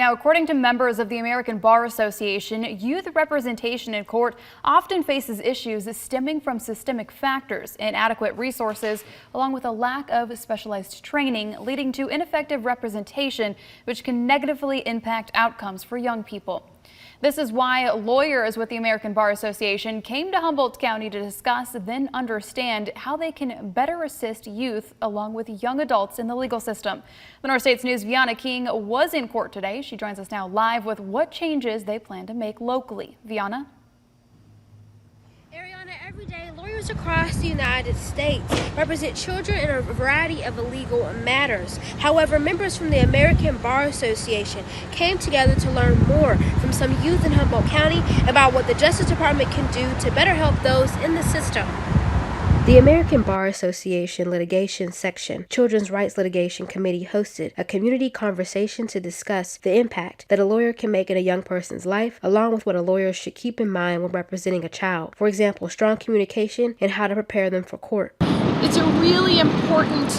Now, according to members of the American Bar Association, youth representation in court often faces issues stemming from systemic factors, inadequate resources, along with a lack of specialized training, leading to ineffective representation, which can negatively impact outcomes for young people. This is why lawyers with the American Bar Association came to Humboldt County to discuss, then understand how they can better assist youth along with young adults in the legal system. The North States News' Viana King was in court today. She joins us now live with what changes they plan to make locally. Viana? Every day, lawyers across the United States represent children in a variety of legal matters. However, members from the American Bar Association came together to learn more from some youth in Humboldt County about what the Justice Department can do to better help those in the system. The American Bar Association Litigation Section Children's Rights Litigation Committee hosted a community conversation to discuss the impact that a lawyer can make in a young person's life, along with what a lawyer should keep in mind when representing a child. For example, strong communication and how to prepare them for court. It's a really important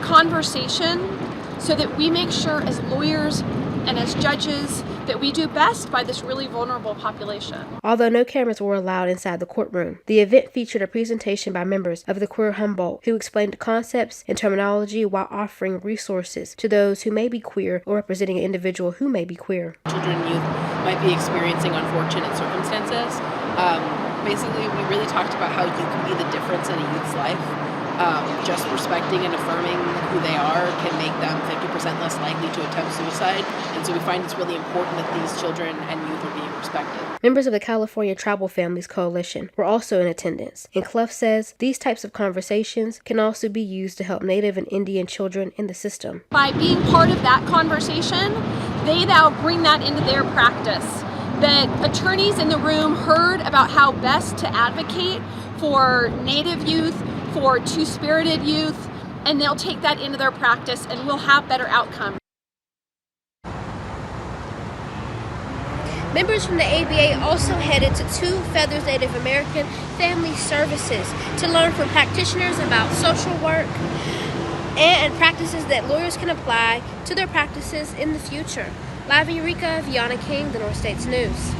conversation so that we make sure as lawyers and as judges that we do best by this really vulnerable population. Although no cameras were allowed inside the courtroom, the event featured a presentation by members of the Queer Humboldt who explained concepts and terminology while offering resources to those who may be queer or representing an individual who may be queer. Children and youth might be experiencing unfortunate circumstances. Basically, we really talked about how you can be the difference in a youth's life. Just respecting and affirming who they are can make them 50% less likely to attempt suicide. And so we find it's really important that these children and youth are being respected. Members of the California Tribal Families Coalition were also in attendance. And Clough says these types of conversations can also be used to help Native and Indian children in the system. By being part of that conversation, they now bring that into their practice. That attorneys in the room heard about how best to advocate for Native youth, for two-spirited youth, and they'll take that into their practice and we'll have better outcomes. Members from the ABA also headed to Two Feathers Native American Family Services to learn from practitioners about social work and practices that lawyers can apply to their practices in the future. Live in Eureka, Viana King, the North States News.